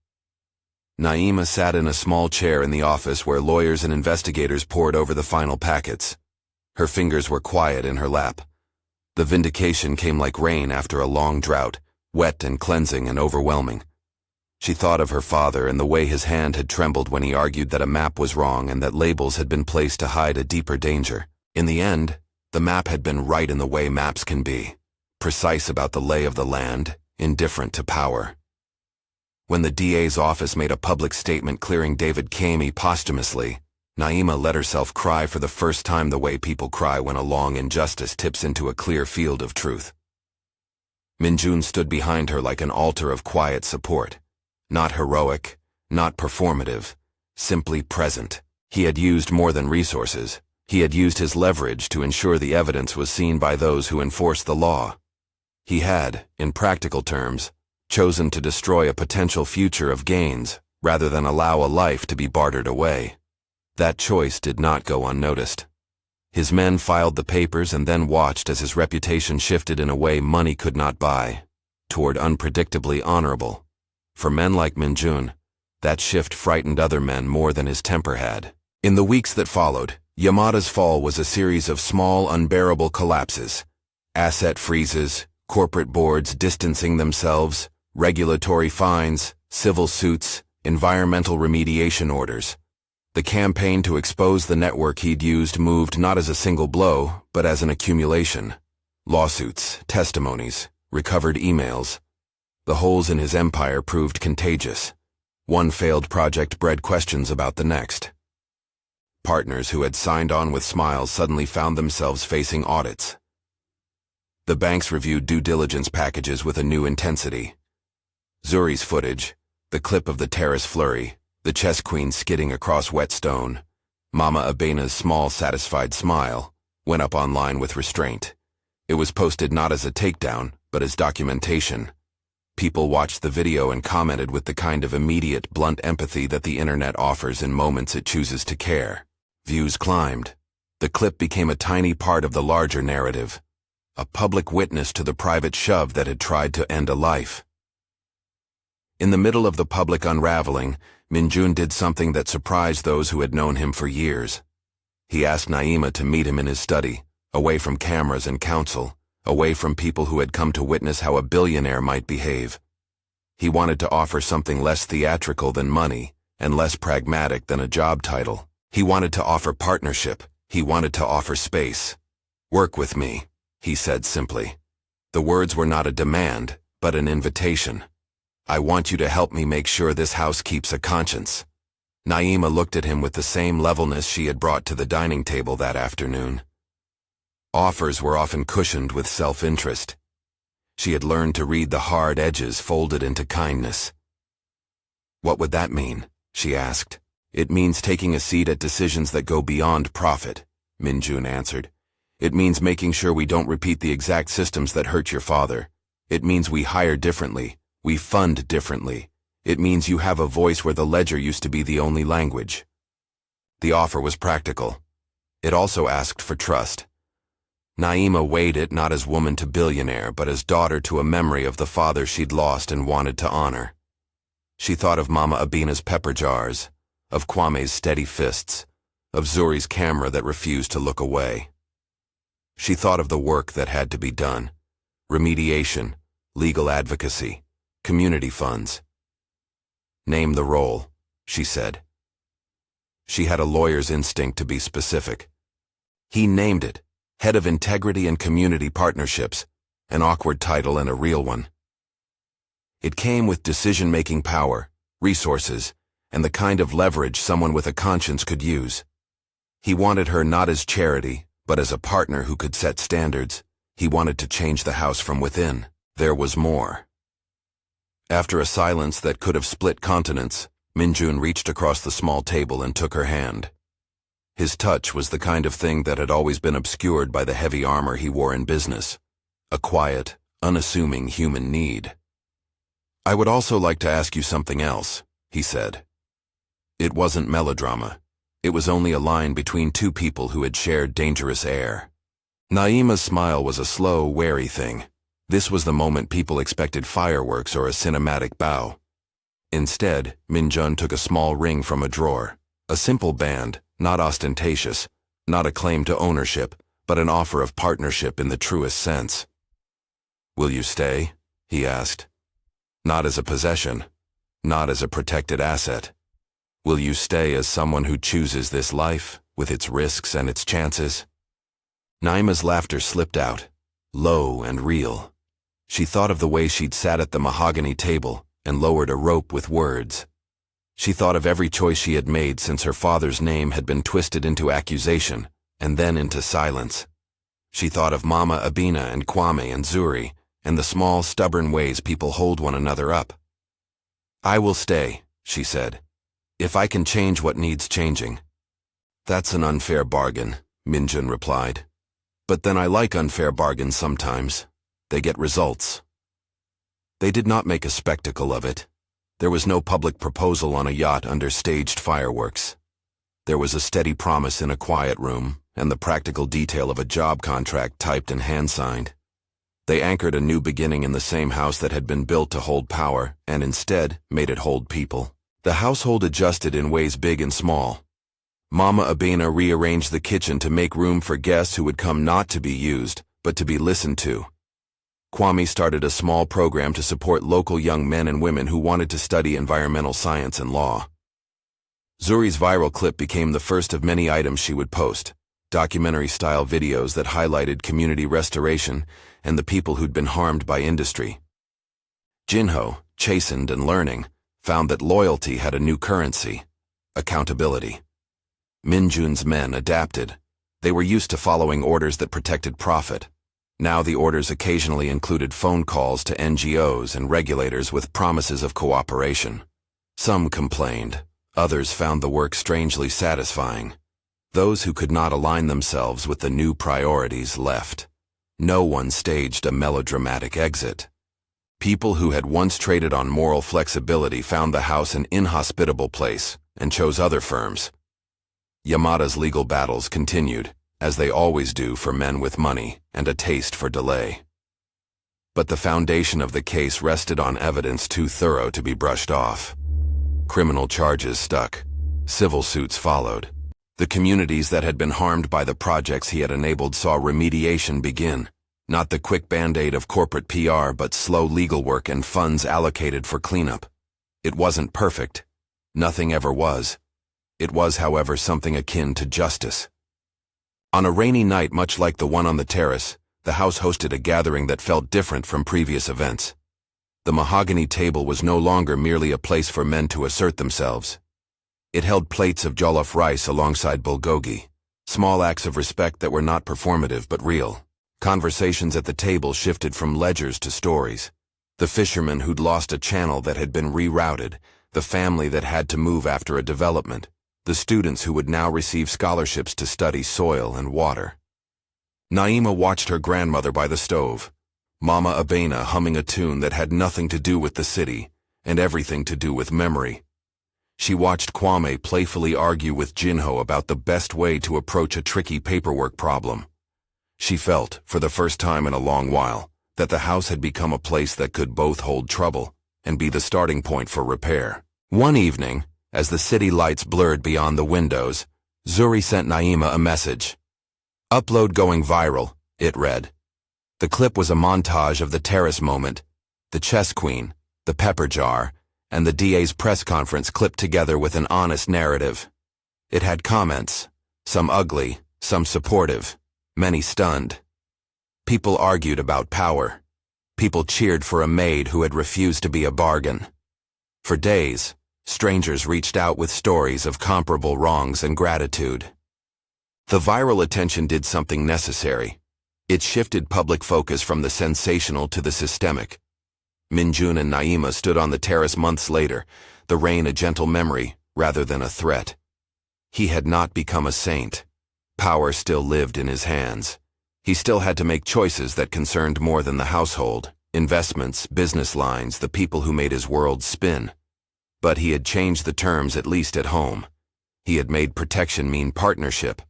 S1: Naima sat in a small chair in the office where lawyers and investigators pored over the final packets. Her fingers were quiet in her lap. The vindication came like rain after a long drought, wet and cleansing and overwhelming. She thought of her father and the way his hand had trembled when he argued that a map was wrong and that labels had been placed to hide a deeper danger. In the end, the map had been right in the way maps can be, precise about the lay of the land, indifferent to power. When the DA's office made a public statement clearing David Kame posthumously, Naima let herself cry for the first time the way people cry when a long injustice tips into a clear field of truth. Minjun stood behind her like an altar of quiet support. Not heroic, not performative, simply present. He had used more than resources. He had used his leverage to ensure the evidence was seen by those who enforced the law. He had, in practical terms, chosen to destroy a potential future of gains rather than allow a life to be bartered away. That choice did not go unnoticed. His men filed the papers and then watched as his reputation shifted in a way money could not buy, toward unpredictably honorable. For men like Minjun, that shift frightened other men more than his temper had. In the weeks that followed, Yamada's fall was a series of small, unbearable collapses. Asset freezes, corporate boards distancing themselves, regulatory fines, civil suits, environmental remediation orders. The campaign to expose the network he'd used moved not as a single blow, but as an accumulation. Lawsuits, testimonies, recovered emails. The holes in his empire proved contagious. One failed project bred questions about the next. Partners who had signed on with smiles suddenly found themselves facing audits. The banks reviewed due diligence packages with a new intensity. Zuri's footage, the clip of the terrace flurry, the chess queen skidding across wet stone, Mama Abena's small satisfied smile, went up online with restraint. It was posted not as a takedown, but as documentation. People watched the video and commented with the kind of immediate, blunt empathy that the internet offers in moments it chooses to care. Views climbed. The clip became a tiny part of the larger narrative, a public witness to the private shove that had tried to end a life. In the middle of the public unraveling, Minjun did something that surprised those who had known him for years. He asked Naima to meet him in his study, away from cameras and counsel, away from people who had come to witness how a billionaire might behave. He wanted to offer something less theatrical than money, and less pragmatic than a job title. He wanted to offer partnership. He wanted to offer space. "Work with me," he said simply. The words were not a demand, but an invitation. "I want you to help me make sure this house keeps a conscience." Naima looked at him with the same levelness she had brought to the dining table that afternoon. Offers were often cushioned with self-interest. She had learned to read the hard edges folded into kindness. "What would that mean?" she asked. "It means taking a seat at decisions that go beyond profit," Minjun answered. "It means making sure we don't repeat the exact systems that hurt your father. It means we hire differently. We fund differently. It means you have a voice where the ledger used to be the only language." The offer was practical. It also asked for trust. Naima weighed it not as woman to billionaire, but as daughter to a memory of the father she'd lost and wanted to honor. She thought of Mama Abena's pepper jars, of Kwame's steady fists, of Zuri's camera that refused to look away. She thought of the work that had to be done: remediation, legal advocacy, community funds. "Name the role," she said. She had a lawyer's instinct to be specific. He named it, Head of Integrity and Community Partnerships, an awkward title and a real one. It came with decision-making power, resources, and the kind of leverage someone with a conscience could use. He wanted her not as charity, but as a partner who could set standards. He wanted to change the house from within. There was more. After a silence that could have split continents, Minjun reached across the small table and took her hand. His touch was the kind of thing that had always been obscured by the heavy armor he wore in business. A quiet, unassuming human need. "I would also like to ask you something else," he said. It wasn't melodrama. It was only a line between two people who had shared dangerous air. Naima's smile was a slow, wary thing. This was the moment people expected fireworks or a cinematic bow. Instead, Minjun took a small ring from a drawer. A simple band, not ostentatious, not a claim to ownership, but an offer of partnership in the truest sense. "Will you stay?" he asked. "Not as a possession, not as a protected asset. Will you stay as someone who chooses this life, with its risks and its chances?" Naima's laughter slipped out, low and real. She thought of the way she'd sat at the mahogany table and lowered a rope with words. She thought of every choice she had made since her father's name had been twisted into accusation, and then into silence. She thought of Mama Abina and Kwame and Zuri, and the small, stubborn ways people hold one another up. "I will stay," she said, "if I can change what needs changing." "That's an unfair bargain," Minjun replied. "But then I like unfair bargains sometimes. They get results." They did not make a spectacle of it. There was no public proposal on a yacht under staged fireworks. There was a steady promise in a quiet room, and the practical detail of a job contract typed and hand-signed. They anchored a new beginning in the same house that had been built to hold power, and instead made it hold people. The household adjusted in ways big and small. Mama Abena rearranged the kitchen to make room for guests who would come not to be used, but to be listened to. Kwame started a small program to support local young men and women who wanted to study environmental science and law. Zuri's viral clip became the first of many items she would post, documentary-style videos that highlighted community restoration and the people who'd been harmed by industry. Jinho, chastened and learning, found that loyalty had a new currency: accountability. Minjun's men adapted. They were used to following orders that protected profit. Now the orders occasionally included phone calls to NGOs and regulators with promises of cooperation. Some complained. Others found the work strangely satisfying. Those who could not align themselves with the new priorities left. No one staged a melodramatic exit. People who had once traded on moral flexibility found the house an inhospitable place and chose other firms. Yamada's legal battles continued, as they always do for men with money and a taste for delay. But the foundation of the case rested on evidence too thorough to be brushed off. Criminal charges stuck. Civil suits followed. The communities that had been harmed by the projects he had enabled saw remediation begin. Not the quick band-aid of corporate PR, but slow legal work and funds allocated for cleanup. It wasn't perfect. Nothing ever was. It was, however, something akin to justice. On a rainy night much like the one on the terrace, the house hosted a gathering that felt different from previous events. The mahogany table was no longer merely a place for men to assert themselves. It held plates of jollof rice alongside bulgogi, small acts of respect that were not performative but real. Conversations at the table shifted from ledgers to stories. The fisherman who'd lost a channel that had been rerouted, the family that had to move after a development, the students who would now receive scholarships to study soil and water. Naima watched her grandmother by the stove, Mama Abena humming a tune that had nothing to do with the city and everything to do with memory. She watched Kwame playfully argue with Jinho about the best way to approach a tricky paperwork problem. She felt, for the first time in a long while, that the house had become a place that could both hold trouble and be the starting point for repair. One evening, as the city lights blurred beyond the windows, Zuri sent Naima a message. "Upload going viral," it read. The clip was a montage of the terrace moment, the chess queen, the pepper jar, and the DA's press conference clipped together with an honest narrative. It had comments, some ugly, some supportive, many stunned. People argued about power. People cheered for a maid who had refused to be a bargain. For days, strangers reached out with stories of comparable wrongs and gratitude. The viral attention did something necessary. It shifted public focus from the sensational to the systemic. Minjun and Naima stood on the terrace months later, the rain a gentle memory rather than a threat. He had not become a saint. Power still lived in his hands. He still had to make choices that concerned more than the household, investments, business lines, the people who made his world spin. But he had changed the terms, at least at home. He had made protection mean partnership.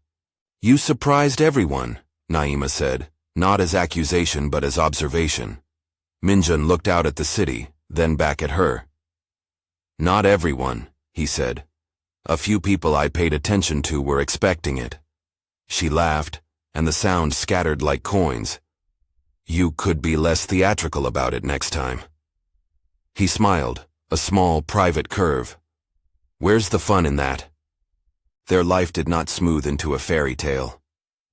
S1: "You surprised everyone," Naima said, not as accusation but as observation. Minjun looked out at the city, then back at her. "Not everyone," he said. "A few people I paid attention to were expecting it." She laughed, and the sound scattered like coins. "You could be less theatrical about it next time." He smiled, a small, private curve. "Where's the fun in that?" Their life did not smooth into a fairy tale.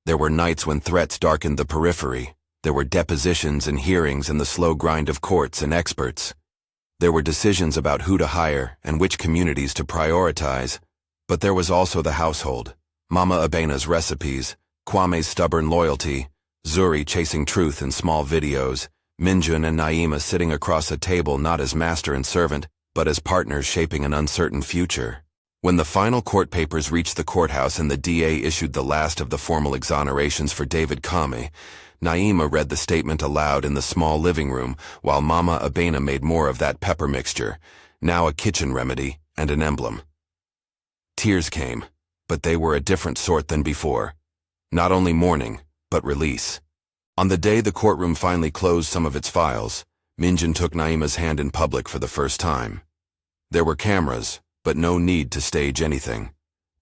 S1: There were nights when threats darkened the periphery. There were depositions and hearings and the slow grind of courts and experts. There were decisions about who to hire and which communities to prioritize. But there was also the household. Mama Abena's recipes, Kwame's stubborn loyalty, Zuri chasing truth in small videos, Minjun and Naima sitting across a table not as master and servant, but as partners shaping an uncertain future. When the final court papers reached the courthouse and the DA issued the last of the formal exonerations for David Kwame, Naima read the statement aloud in the small living room, while Mama Abena made more of that pepper mixture, now a kitchen remedy and an emblem. Tears came, but they were a different sort than before. Not only mourning, but release. On the day the courtroom finally closed some of its files, Minjun took Naima's hand in public for the first time. There were cameras, but no need to stage anything.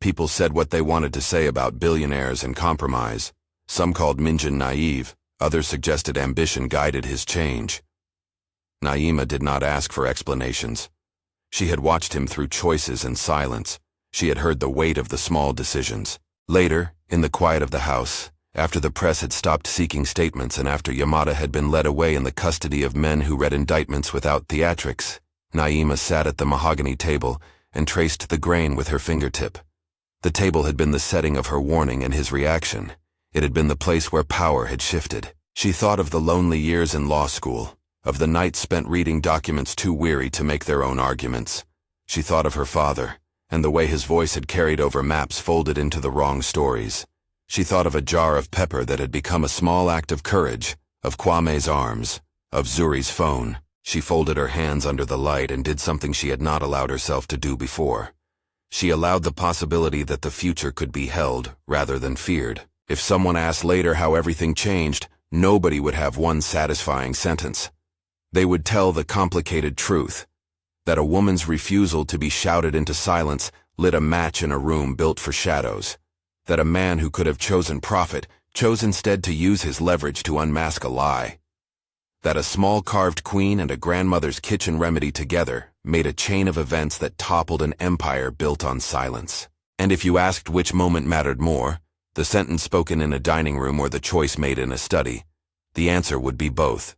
S1: People said what they wanted to say about billionaires and compromise. Some called Minjun naive, others suggested ambition guided his change. Naima did not ask for explanations. She had watched him through choices and silence. She had heard the weight of the small decisions. Later, in the quiet of the house, after the press had stopped seeking statements and after Yamada had been led away in the custody of men who read indictments without theatrics, Naima sat at the mahogany table and traced the grain with her fingertip. The table had been the setting of her warning and his reaction. It had been the place where power had shifted. She thought of the lonely years in law school, of the nights spent reading documents too weary to make their own arguments. She thought of her father, and the way his voice had carried over maps folded into the wrong stories. She thought of a jar of pepper that had become a small act of courage, of Kwame's arms, of Zuri's phone. She folded her hands under the light and did something she had not allowed herself to do before. She allowed the possibility that the future could be held rather than feared. If someone asked later how everything changed, nobody would have one satisfying sentence. They would tell the complicated truth, that a woman's refusal to be shouted into silence lit a match in a room built for shadows, that a man who could have chosen profit chose instead to use his leverage to unmask a lie, that a small carved queen and a grandmother's kitchen remedy together made a chain of events that toppled an empire built on silence. And if you asked which moment mattered more, the sentence spoken in a dining room or the choice made in a study, the answer would be both.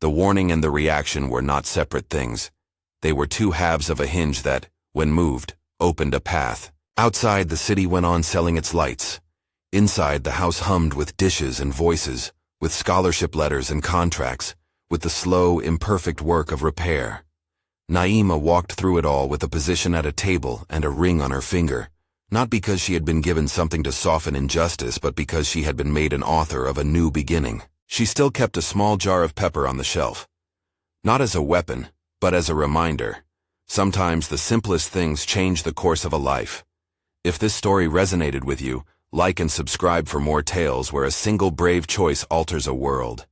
S1: The warning and the reaction were not separate things. They were two halves of a hinge that, when moved, opened a path. Outside, the city went on selling its lights. Inside, the house hummed with dishes and voices, with scholarship letters and contracts, with the slow, imperfect work of repair. Naima walked through it all with a position at a table and a ring on her finger, not because she had been given something to soften injustice, but because she had been made an author of a new beginning. She still kept a small jar of pepper on the shelf. Not as a weapon, but as a reminder. Sometimes the simplest things change the course of a life. If this story resonated with you, like and subscribe for more tales where a single brave choice alters a world.